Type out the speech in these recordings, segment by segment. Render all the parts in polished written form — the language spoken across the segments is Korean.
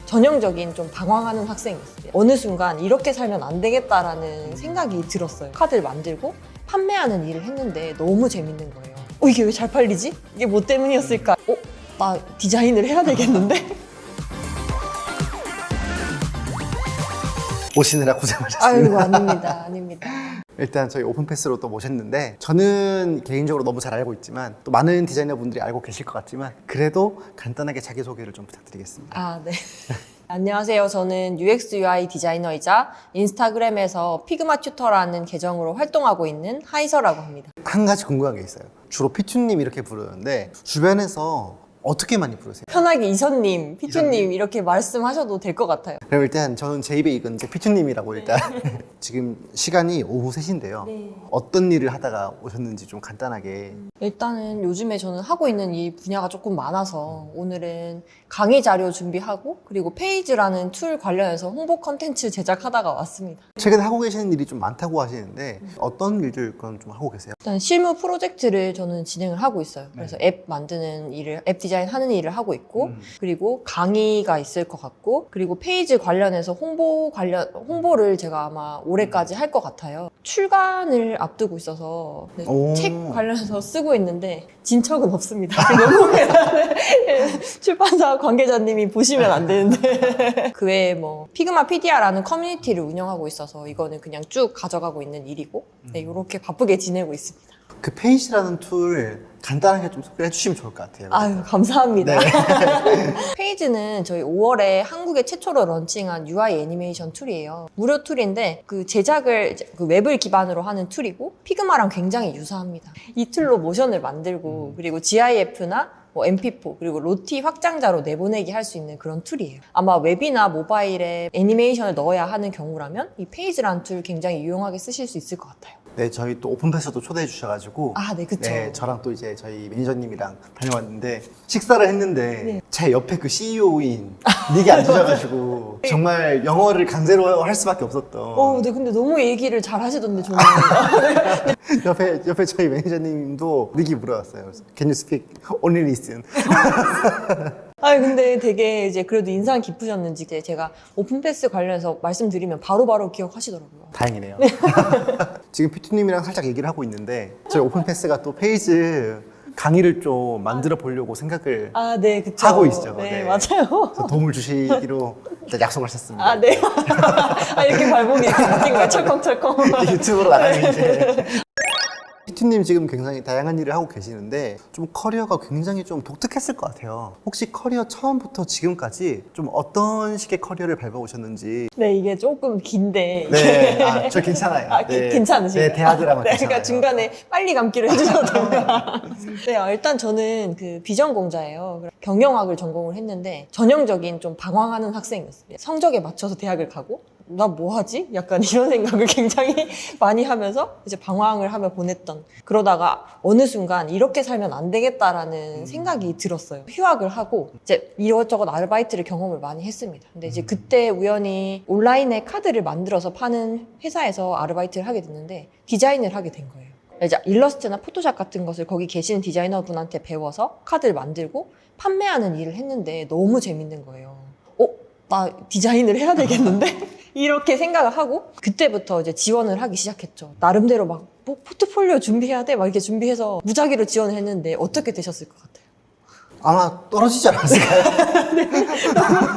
전형적인 좀 방황하는 학생이었어요. 어느 순간 이렇게 살면 안 되겠다라는 생각이 들었어요. 카드를 만들고 판매하는 일을 했는데 너무 재밌는 거예요. 이게 왜 잘 팔리지? 이게 뭐 때문이었을까? 나 디자인을 해야 되겠는데? 오시느라 고생하셨습니다. 아이고, 아닙니다. 아닙니다. 일단 저희 오픈패스로 또 모셨는데, 저는 개인적으로 너무 잘 알고 있지만 또 많은 디자이너 분들이 알고 계실 것 같지만 그래도 간단하게 자기소개를 좀 부탁드리겠습니다. 네. 안녕하세요. 저는 UX UI 디자이너이자 인스타그램에서 피그마 튜터라는 계정으로 활동하고 있는 하이서라고 합니다. 한 가지 궁금한 게 있어요. 주로 피투님 이렇게 부르는데 주변에서 어떻게 많이 부르세요? 편하게 이선님, 피투님 이선님. 이렇게 말씀하셔도 될 것 같아요. 그럼 일단 저는 제 입에 익은 피투님이라고 일단 지금 시간이 오후 3시인데요. 네. 어떤 일을 하다가 오셨는지 좀 간단하게. 일단은 요즘에 저는 하고 있는 이 분야가 조금 많아서 오늘은 강의 자료 준비하고 그리고 페이지라는 툴 관련해서 홍보 컨텐츠 제작하다가 왔습니다. 최근에 하고 계시는 일이 좀 많다고 하시는데 어떤 일들 그럼 좀 하고 계세요? 일단 실무 프로젝트를 저는 진행을 하고 있어요. 그래서 앱 만드는 일을, 앱 디자인 하는 일을 하고 있고, 그리고 강의가 있을 것 같고, 그리고 페이지 관련해서 홍보를 제가 아마 올해까지 할 것 같아요. 출간을 앞두고 있어서 오. 책 관련해서 쓰고 있는데 진척은 없습니다. 너무 출판사 관계자님이 보시면 안 되는데 그 외에 뭐 피그마 PDR라는 커뮤니티를 운영하고 있어서 이거는 그냥 쭉 가져가고 있는 일이고 이렇게 바쁘게 지내고 있습니다. 그 페이지라는 툴 간단하게 좀 소개해 주시면 좋을 것 같아요. 아유, 감사합니다. 네. 페이지는 저희 5월에 한국에 최초로 런칭한 UI 애니메이션 툴이에요. 무료 툴인데 그 제작을 이제 그 웹을 기반으로 하는 툴이고 피그마랑 굉장히 유사합니다. 이 툴로 모션을 만들고 그리고 GIF나 뭐 MP4 그리고 로티 확장자로 내보내기 할 수 있는 그런 툴이에요. 아마 웹이나 모바일에 애니메이션을 넣어야 하는 경우라면 이 페이지라는 툴 굉장히 유용하게 쓰실 수 있을 것 같아요. 네, 저희 또 오픈패스도 초대해 주셔가지고 네, 그쵸. 네, 저랑 또 이제 저희 매니저님이랑 다녀왔는데 식사를 했는데 제 옆에 그 CEO인 닉이 앉으셔가지고 정말 영어를 강제로 할 수밖에 없었던 네, 근데 너무 얘기를 잘 하시던데, 저는. 옆에 저희 매니저님도 닉이 물어봤어요. 그래서 Can you speak only listen? 근데 되게 이제 그래도 인상 깊으셨는지 이제 제가 오픈패스 관련해서 말씀드리면 바로바로 기억하시더라고요. 다행이네요. 지금 피투님이랑 살짝 얘기를 하고 있는데 저희 오픈패스가 또 페이지 강의를 좀 만들어 보려고 생각을 네, 그쵸. 하고 있죠. 네, 네. 맞아요. 그래서 도움을 주시기로 일단 약속을 하셨습니다. 네. 이렇게 발목이 이렇게 묶인 거예요. 철컹철컹. 유튜브로 나가는 이제 피투님 지금 굉장히 다양한 일을 하고 계시는데 좀 커리어가 굉장히 좀 독특했을 것 같아요. 혹시 커리어 처음부터 지금까지 좀 어떤 식의 커리어를 밟아오셨는지. 네, 이게 조금 긴데. 네, 저 괜찮아요. 네. 괜찮으신가요? 네, 대하드라마 네, 괜찮아요. 그러니까 중간에 빨리 감기를 해주셔도 됩니다. 네, 일단 저는 그 비전공자예요. 경영학을 전공을 했는데 전형적인 좀 방황하는 학생이었어요. 성적에 맞춰서 대학을 가고 나 뭐 하지? 약간 이런 생각을 굉장히 많이 하면서 이제 방황을 하며 보냈던, 그러다가 어느 순간 이렇게 살면 안 되겠다라는 생각이 들었어요. 휴학을 하고 이제 이것저것 아르바이트를 경험을 많이 했습니다. 근데 이제 그때 우연히 온라인에 카드를 만들어서 파는 회사에서 아르바이트를 하게 됐는데 디자인을 하게 된 거예요. 이제 일러스트나 포토샵 같은 것을 거기 계시는 디자이너분한테 배워서 카드를 만들고 판매하는 일을 했는데 너무 재밌는 거예요. 나 디자인을 해야 되겠는데? 이렇게 생각을 하고 그때부터 이제 지원을 하기 시작했죠. 나름대로 막 포트폴리오 준비해야 돼? 막 이렇게 준비해서 무작위로 지원을 했는데 어떻게 되셨을 것 같아요? 아마 떨어지지 않았을까요?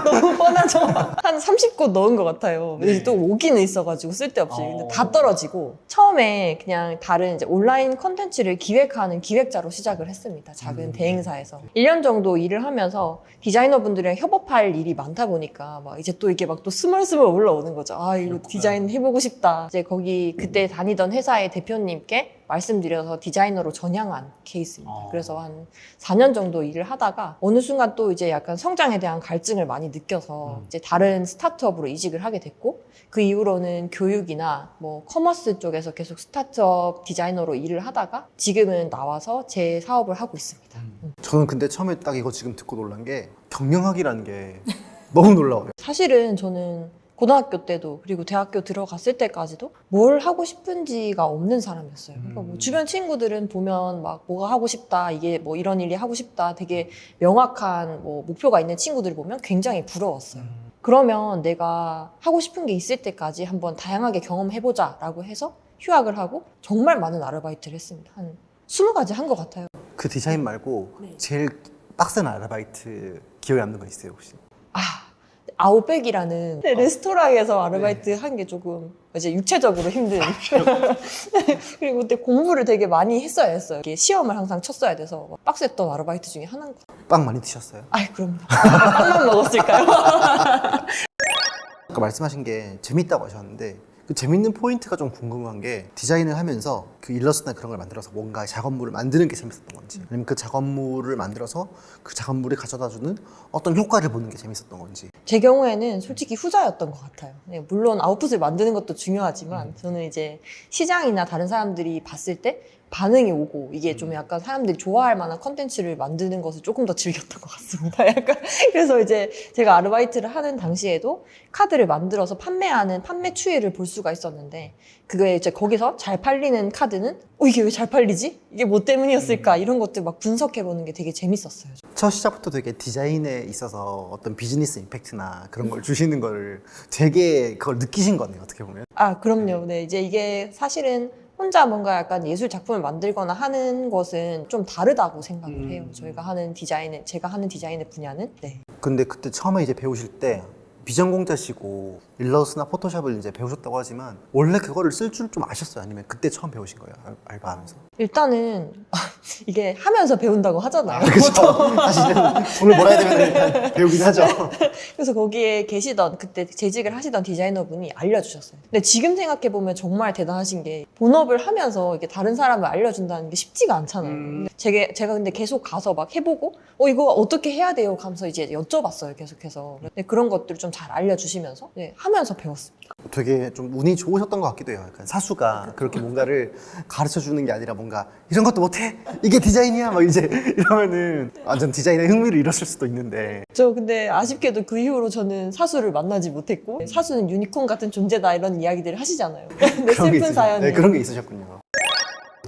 너무 뻔하죠? 한 30곳 넣은 것 같아요. 근데 네. 또 오기는 있어가지고 쓸데없이. 근데 다 떨어지고 처음에 그냥 다른 이제 온라인 콘텐츠를 기획하는 기획자로 시작을 했습니다. 작은 대행사에서. 1년 정도 일을 하면서 디자이너분들이랑 협업할 일이 많다 보니까 막 이제 또 이게 막 또 스멀스멀 올라오는 거죠. 이거 디자인 해보고 싶다. 이제 거기 그때 다니던 회사의 대표님께 말씀드려서 디자이너로 전향한 케이스입니다. 그래서 한 4년 정도 일을 하다가 어느 순간 또 이제 약간 성장에 대한 갈증을 많이 느껴서 이제 다른 스타트업으로 이직을 하게 됐고, 그 이후로는 교육이나 뭐 커머스 쪽에서 계속 스타트업 디자이너로 일을 하다가 지금은 나와서 제 사업을 하고 있습니다. 저는 근데 처음에 딱 이거 지금 듣고 놀란 게 경영학이라는 게 너무 놀라워요. 사실은 저는 고등학교 때도 그리고 대학교 들어갔을 때까지도 뭘 하고 싶은지가 없는 사람이었어요. 그러니까 뭐 주변 친구들은 보면 막 뭐가 하고 싶다, 이게 뭐 이런 일이 하고 싶다, 되게 명확한 뭐 목표가 있는 친구들을 보면 굉장히 부러웠어요. 그러면 내가 하고 싶은 게 있을 때까지 한번 다양하게 경험해보자 라고 해서 휴학을 하고 정말 많은 아르바이트를 했습니다. 한 20가지 한 것 같아요. 그 디자인 말고 네. 제일 빡센 아르바이트 기억에 남는 거 있어요 혹시? 아웃백이라는 레스토랑에서 아르바이트 한 게 조금 이제 육체적으로 힘든. 그리고 그때 공부를 되게 많이 했어야 했어요. 이게 시험을 항상 쳤어야 돼서 빡셌던 아르바이트 중에 하나인 것 같아요. 빵 많이 드셨어요? 아이, 그럼요. 빵만 먹었을까요? 아까 말씀하신 게 재밌다고 하셨는데 그 재밌는 포인트가 좀 궁금한 게 디자인을 하면서 그 일러스트나 그런 걸 만들어서 뭔가 작업물을 만드는 게 재밌었던 건지 아니면 그 작업물을 만들어서 그 작업물이 가져다주는 어떤 효과를 보는 게 재밌었던 건지. 제 경우에는 솔직히 후자였던 것 같아요. 네, 물론 아웃풋을 만드는 것도 중요하지만 저는 이제 시장이나 다른 사람들이 봤을 때 반응이 오고 이게 좀 약간 사람들이 좋아할 만한 컨텐츠를 만드는 것을 조금 더 즐겼던 것 같습니다. 약간 그래서 이제 제가 아르바이트를 하는 당시에도 카드를 만들어서 판매하는 판매 추이를 볼 수가 있었는데 그게 이제 거기서 잘 팔리는 카드는 이게 왜 잘 팔리지? 이게 뭐 때문이었을까? 이런 것들 막 분석해보는 게 되게 재밌었어요. 첫 시작부터 되게 디자인에 있어서 어떤 비즈니스 임팩트나 그런 걸 주시는 걸 되게 그걸 느끼신 거네요 어떻게 보면. 그럼요. 네, 이제 이게 사실은 혼자 뭔가 약간 예술 작품을 만들거나 하는 것은 좀 다르다고 생각을 해요. 제가 하는 디자인의 분야는. 네. 근데 그때 처음에 이제 배우실 때 비전공자시고 일러스트나 포토샵을 이제 배우셨다고 하지만 원래 그거를 쓸 줄 좀 아셨어요? 아니면 그때 처음 배우신 거예요? 알바하면서? 일단은 이게 하면서 배운다고 하잖아요. 그렇죠. 사실은 돈을 벌어야 되면 일단 배우긴 하죠. 그래서 거기에 계시던 그때 재직을 하시던 디자이너분이 알려주셨어요. 근데 지금 생각해보면 정말 대단하신 게 본업을 하면서 이게 다른 사람을 알려준다는 게 쉽지가 않잖아요. 근데 제가 근데 계속 가서 막 해보고 이거 어떻게 해야 돼요? 하면서 이제 여쭤봤어요. 계속해서. 근데 그런 것들을 좀 잘 알려주시면서 네, 하면서 배웠습니다. 되게 좀 운이 좋으셨던 것 같기도 해요. 약간 사수가 그렇게 뭔가를 가르쳐 주는 게 아니라 뭔가 이런 것도 못해? 이게 디자인이야? 막 이제 이러면은 완전 디자인에 흥미를 잃었을 수도 있는데. 저 근데 아쉽게도 그 이후로 저는 사수를 만나지 못했고 사수는 유니콘 같은 존재다 이런 이야기들을 하시잖아요. 근데 그런 게 슬픈 사연이. 네, 그런 게 있으셨군요.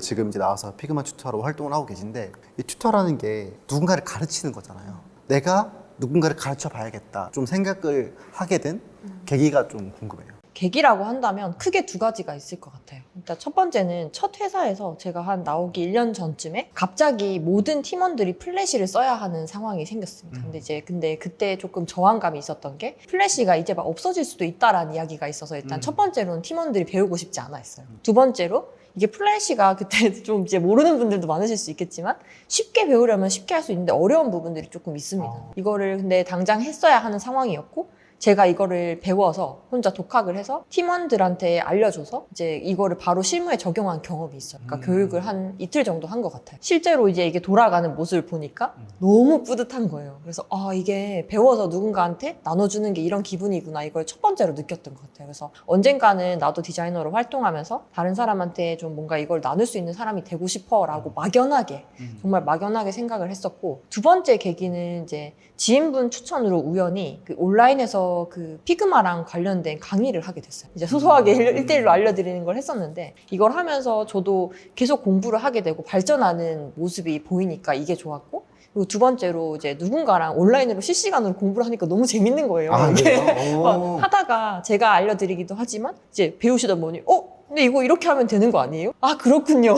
지금 이제 나와서 피그마 튜터로 활동을 하고 계신데 이 튜터라는 게 누군가를 가르치는 거잖아요. 내가 누군가를 가르쳐 봐야겠다 좀 생각을 하게 된 계기가 좀 궁금해요. 계기라고 한다면 크게 두 가지가 있을 것 같아요. 일단 첫 번째는 첫 회사에서 제가 한 나오기 1년 전쯤에 갑자기 모든 팀원들이 플래시를 써야 하는 상황이 생겼습니다. 근데 그때 조금 저항감이 있었던 게 플래시가 이제 막 없어질 수도 있다라는 이야기가 있어서 일단 첫 번째로는 팀원들이 배우고 싶지 않아 했어요. 두 번째로 이게 플래시가 그때 좀 이제 모르는 분들도 많으실 수 있겠지만 쉽게 배우려면 쉽게 할 수 있는데 어려운 부분들이 조금 있습니다. 이거를 근데 당장 했어야 하는 상황이었고 제가 이거를 배워서 혼자 독학을 해서 팀원들한테 알려줘서 이제 이거를 바로 실무에 적용한 경험이 있어요. 그러니까 교육을 한 이틀 정도 한 것 같아요. 실제로 이제 이게 돌아가는 모습을 보니까 너무 뿌듯한 거예요. 그래서 이게 배워서 누군가한테 나눠주는 게 이런 기분이구나 이걸 첫 번째로 느꼈던 것 같아요. 그래서 언젠가는 나도 디자이너로 활동하면서 다른 사람한테 좀 뭔가 이걸 나눌 수 있는 사람이 되고 싶어라고 막연하게 정말 막연하게 생각을 했었고 두 번째 계기는 이제 지인분 추천으로 우연히 그 온라인에서 그 피그마랑 관련된 강의를 하게 됐어요. 이제 소소하게 1대1로 알려드리는 걸 했었는데 이걸 하면서 저도 계속 공부를 하게 되고 발전하는 모습이 보이니까 이게 좋았고 그리고 두 번째로 이제 누군가랑 온라인으로 실시간으로 공부를 하니까 너무 재밌는 거예요. 이게 막 하다가 제가 알려드리기도 하지만 이제 배우시다 보니 근데 이거 이렇게 하면 되는 거 아니에요? 그렇군요.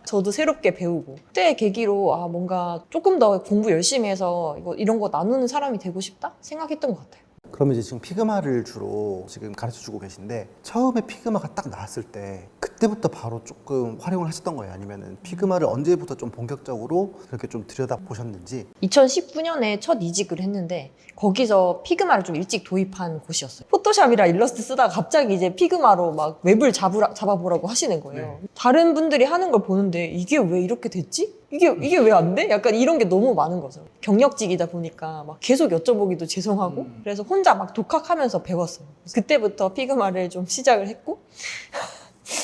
저도 새롭게 배우고 그때 계기로 뭔가 조금 더 공부 열심히 해서 이런 거 나누는 사람이 되고 싶다 생각했던 것 같아요. 그러면 이제 지금 피그마를 주로 지금 가르쳐 주고 계신데 처음에 피그마가 딱 나왔을 때 그때부터 바로 조금 활용을 하셨던 거예요? 아니면은 피그마를 언제부터 좀 본격적으로 그렇게 좀 들여다보셨는지? 2019년에 첫 이직을 했는데 거기서 피그마를 좀 일찍 도입한 곳이었어요. 포토샵이랑 일러스트 쓰다가 갑자기 이제 피그마로 막 웹을 잡아보라고 하시는 거예요. 다른 분들이 하는 걸 보는데 이게 왜 이렇게 됐지? 이게 왜 안 돼? 약간 이런 게 너무 많은 거죠. 경력직이다 보니까 막 계속 여쭤보기도 죄송하고 그래서 혼자 막 독학하면서 배웠어요. 그때부터 피그마를 좀 시작을 했고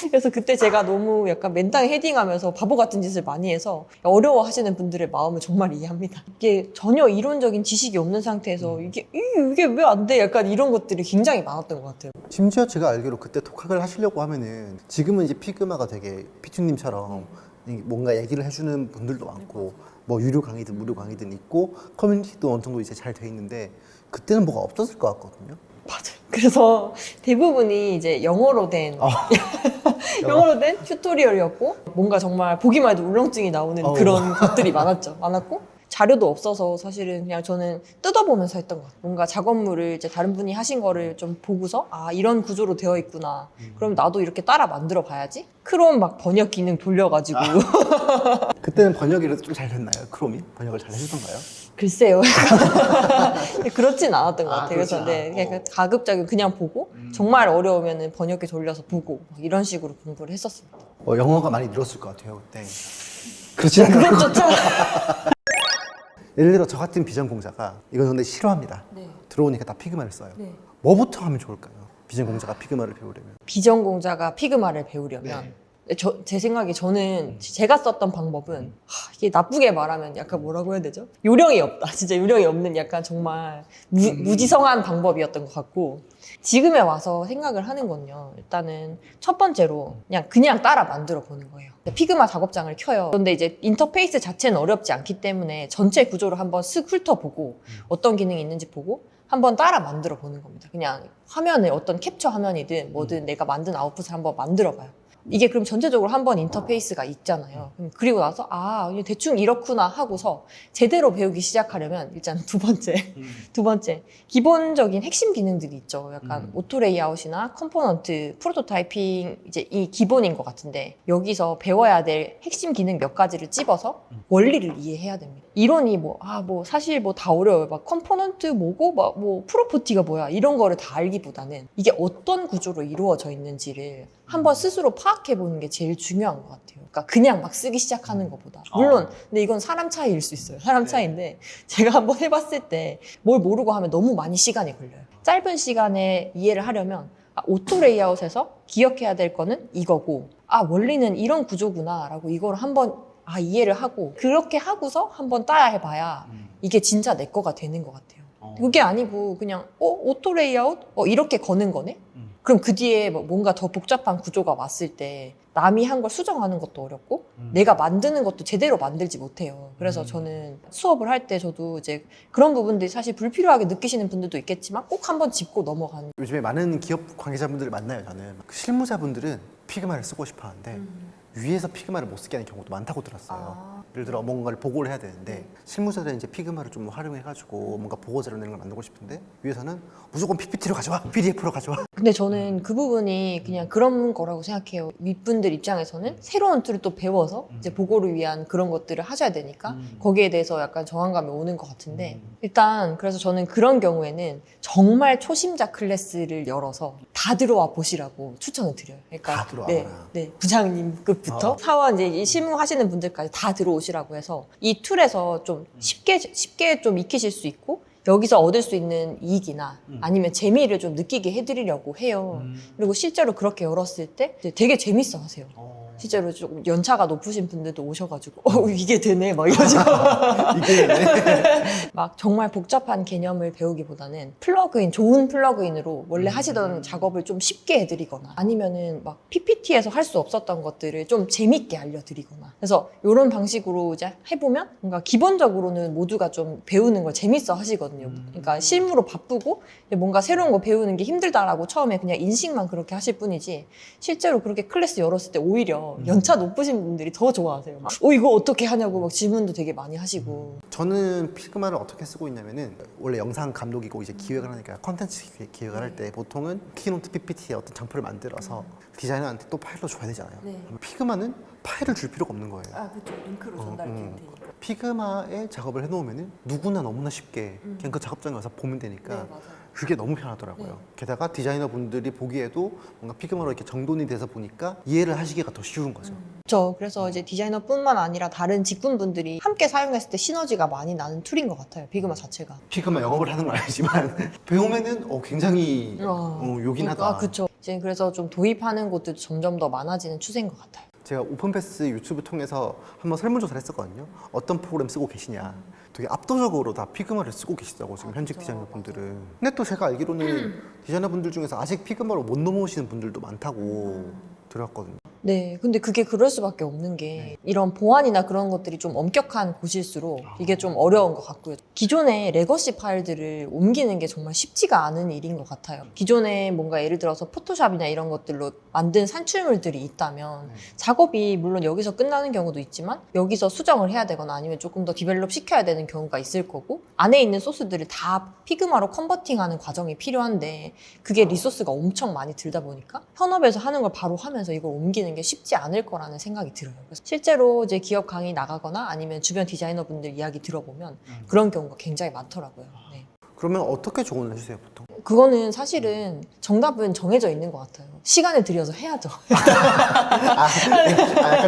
그래서 그때 제가 너무 약간 맨땅에 헤딩하면서 바보 같은 짓을 많이 해서 어려워하시는 분들의 마음을 정말 이해합니다. 이게 전혀 이론적인 지식이 없는 상태에서 이게 왜 안 돼? 약간 이런 것들이 굉장히 많았던 것 같아요. 심지어 제가 알기로 그때 독학을 하시려고 하면은 지금은 이제 피그마가 되게 피투님처럼 뭔가 얘기를 해주는 분들도 많고 뭐 유료 강의든 무료 강의든 있고 커뮤니티도 어느 정도 이제 잘 돼 있는데 그때는 뭐가 없었을 것 같거든요. 맞아요. 그래서 대부분이 이제 영어로 된 영어로 된 튜토리얼이었고 뭔가 정말 보기만 해도 울렁증이 나오는 그런 것들이 많았고 자료도 없어서 사실은 그냥 저는 뜯어보면서 했던 것 같아요. 뭔가 작업물을 이제 다른 분이 하신 거를 좀 보고서 아 이런 구조로 되어 있구나. 그럼 나도 이렇게 따라 만들어 봐야지. 크롬 막 번역 기능 돌려가지고 그때는 번역이 좀 잘 됐나요? 크롬이? 번역을 잘 해주던가요? 글쎄요. 그렇진 않았던 것 같아요. 그래서 그렇진 네, 않았고. 그냥 가급적이면 그냥 보고 정말 어려우면 번역기 돌려서 보고 막 이런 식으로 공부를 했었습니다. 영어가 많이 늘었을 것 같아요 그때. 그렇지 않나요? 그것조차 예를 들어 저 같은 비전공자가 이건 근데 싫어합니다. 네. 들어오니까 다 피그마를 써요. 네. 뭐부터 하면 좋을까요? 비전공자가 피그마를 배우려면. 비전공자가 피그마를 배우려면 제 생각에 저는 제가 썼던 방법은 이게 나쁘게 말하면 약간 뭐라고 해야 되죠? 요령이 없다. 진짜 요령이 없는 약간 정말 무지성한 방법이었던 것 같고 지금에 와서 생각을 하는 건요. 일단은 첫 번째로 그냥 따라 만들어 보는 거예요. 피그마 작업장을 켜요. 그런데 이제 인터페이스 자체는 어렵지 않기 때문에 전체 구조를 한번 쓱 훑어보고 어떤 기능이 있는지 보고 한번 따라 만들어 보는 겁니다. 그냥 화면을 어떤 캡처 화면이든 뭐든 내가 만든 아웃풋을 한번 만들어 봐요. 이게 그럼 전체적으로 한번 인터페이스가 있잖아요. 그리고 나서 대충 이렇구나 하고서 제대로 배우기 시작하려면 일단 두 번째 기본적인 핵심 기능들이 있죠. 약간 오토 레이아웃이나 컴포넌트, 프로토타이핑 이제 이 기본인 것 같은데 여기서 배워야 될 핵심 기능 몇 가지를 찝어서 원리를 이해해야 됩니다. 이론이 사실 다 어려워요. 막 컴포넌트 뭐고 프로퍼티가 뭐야 이런 거를 다 알기보다는 이게 어떤 구조로 이루어져 있는지를 한번 스스로 파악해보는 게 제일 중요한 것 같아요. 그러니까 그냥 막 쓰기 시작하는 것보다. 물론 근데 이건 사람 차이일 수 있어요. 사람 차이인데 제가 한번 해봤을 때 뭘 모르고 하면 너무 많이 시간이 걸려요. 짧은 시간에 이해를 하려면 오토 레이아웃에서 기억해야 될 거는 이거고 원리는 이런 구조구나 라고 이걸 한번 이해를 하고 그렇게 하고서 한번 따라 해봐야 이게 진짜 내 거가 되는 것 같아요. 그게 아니고 그냥 오토 레이아웃? 이렇게 거는 거네? 그럼 그 뒤에 뭔가 더 복잡한 구조가 왔을 때 남이 한 걸 수정하는 것도 어렵고 내가 만드는 것도 제대로 만들지 못해요. 그래서 저는 수업을 할 때 저도 이제 그런 부분들이 사실 불필요하게 느끼시는 분들도 있겠지만 꼭 한번 짚고 넘어가는. 요즘에 많은 기업 관계자분들을 만나요. 저는 실무자분들은 피그마를 쓰고 싶어 하는데 위에서 피그마를 못 쓰게 하는 경우도 많다고 들었어요. 예를 들어 뭔가를 보고를 해야 되는데 실무자들은 이제 피그마를 좀 활용해가지고 뭔가 보고 자료 내는 걸 만들고 싶은데 위에서는 무조건 PPT로 가져와, PDF로 가져와. 근데 저는 그 부분이 그냥 그런 거라고 생각해요. 윗분들 입장에서는 새로운 툴을 또 배워서 이제 보고를 위한 그런 것들을 하셔야 되니까 거기에 대해서 약간 저항감이 오는 것 같은데 일단 그래서 저는 그런 경우에는 정말 초심자 클래스를 열어서 다 들어와 보시라고 추천을 드려요. 그러니까 다 들어와라. 네, 부장님급부터 사원 이제 실무하시는 분들까지 다 들어오시라고 해서 이 툴에서 좀 쉽게 좀 익히실 수 있고 여기서 얻을 수 있는 이익이나 아니면 재미를 좀 느끼게 해드리려고 해요. 그리고 실제로 그렇게 열었을 때 되게 재밌어 하세요. 실제로 조금 연차가 높으신 분들도 오셔가지고 이게 되네 막 이러죠. 이게 막 정말 복잡한 개념을 배우기보다는 좋은 플러그인으로 원래 하시던 작업을 좀 쉽게 해드리거나 아니면은 막 PPT에서 할 수 없었던 것들을 좀 재밌게 알려드리거나 그래서 이런 방식으로 이제 해보면 뭔가 기본적으로는 모두가 좀 배우는 걸 재밌어 하시거든요. 그러니까 실무로 바쁘고 뭔가 새로운 거 배우는 게 힘들다라고 처음에 그냥 인식만 그렇게 하실 뿐이지 실제로 그렇게 클래스 열었을 때 오히려 연차 높으신 분들이 더 좋아하세요. 막, 이거 어떻게 하냐고 막 질문도 되게 많이 하시고. 저는 피그마를 어떻게 쓰고 있냐면은 원래 영상 감독이고 이제 기획을 하니까 컨텐츠 기획을 할 때 보통은 키노트 PPT에 어떤 장표를 만들어서 디자이너한테 또 파일로 줘야 되잖아요. 네. 피그마는 파일을 줄 필요가 없는 거예요. 그렇죠. 링크로 전달되니까. 피그마에 작업을 해놓으면은 누구나 너무나 쉽게 그냥 그 작업장에 와서 보면 되니까 네, 맞아요. 그게 너무 편하더라고요. 네. 게다가 디자이너 분들이 보기에도 뭔가 피그마로 이렇게 정돈이 돼서 보니까 이해를 하시기가 더 쉬운 거죠. 그래서 이제 디자이너뿐만 아니라 다른 직군분들이 함께 사용했을 때 시너지가 많이 나는 툴인 것 같아요. 피그마 자체가. 피그마 영업을 하는 건 아니지만 배우면은 굉장히 요긴하다. 그렇죠. 이제 그래서 좀 도입하는 곳도 점점 더 많아지는 추세인 것 같아요. 제가 오픈패스 유튜브 통해서 한번 설문조사를 했었거든요. 어떤 프로그램 쓰고 계시냐. 되게 압도적으로 다 피그마를 쓰고 계시다고 지금 현직 디자이너분들은. 근데 또 제가 알기로는 디자이너분들 중에서 아직 피그마로 못 넘어오시는 분들도 많다고 들었거든요. 네, 근데 그게 그럴 수밖에 없는 게 이런 보안이나 그런 것들이 좀 엄격한 곳일수록 이게 좀 어려운 것 같고요. 기존의 레거시 파일들을 옮기는 게 정말 쉽지가 않은 일인 것 같아요. 기존에 뭔가 예를 들어서 포토샵이나 이런 것들로 만든 산출물들이 있다면 작업이 물론 여기서 끝나는 경우도 있지만 여기서 수정을 해야 되거나 아니면 조금 더 디벨롭 시켜야 되는 경우가 있을 거고 안에 있는 소스들을 다 피그마로 컨버팅하는 과정이 필요한데 그게 리소스가 엄청 많이 들다 보니까 현업에서 하는 걸 바로 하면서 이걸 옮기는 게 쉽지 않을 거라는 생각이 들어요. 그래서 실제로 이제 기업 강의 나가거나 아니면 주변 디자이너분들 이야기 들어보면 그런 경우가 굉장히 많더라고요. 네. 그러면 어떻게 조언을 해주세요, 보통? 그거는 사실은 정답은 정해져 있는 것 같아요. 시간을 들여서 해야죠. 약간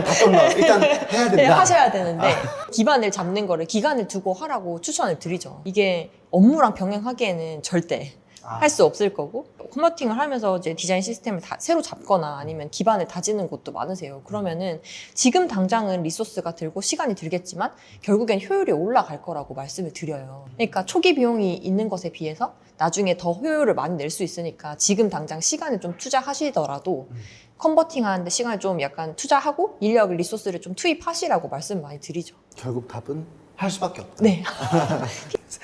답변나 일단 해야 된다. 네, 하셔야 되는데 기반을 잡는 거를 기간을 두고 하라고 추천을 드리죠. 이게 업무랑 병행하기에는 절대 할 수 없을 거고 컨버팅을 하면서 이제 디자인 시스템을 다 새로 잡거나 아니면 기반을 다지는 곳도 많으세요. 그러면은 지금 당장은 리소스가 들고 시간이 들겠지만 결국엔 효율이 올라갈 거라고 말씀을 드려요. 그러니까 초기 비용이 있는 것에 비해서 나중에 더 효율을 많이 낼 수 있으니까 지금 당장 시간을 좀 투자하시더라도 컨버팅 하는데 시간을 좀 약간 투자하고 인력을 리소스를 좀 투입하시라고 말씀 많이 드리죠. 결국 답은 할 수밖에 없다. 네.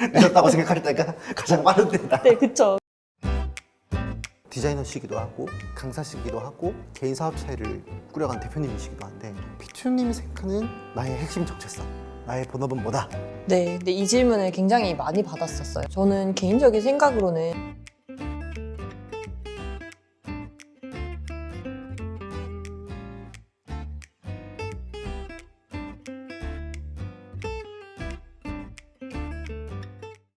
늦었다고 생각할 때가 가장 빠른 때다. 네, 그쵸. 디자이너시기도 하고 강사시기도 하고 개인 사업체를 꾸려간 대표님이시기도 한데 피투님이 생각하는 나의 핵심 정체성, 나의 본업은 뭐다? 네, 근데 이 질문을 굉장히 많이 받았었어요. 저는 개인적인 생각으로는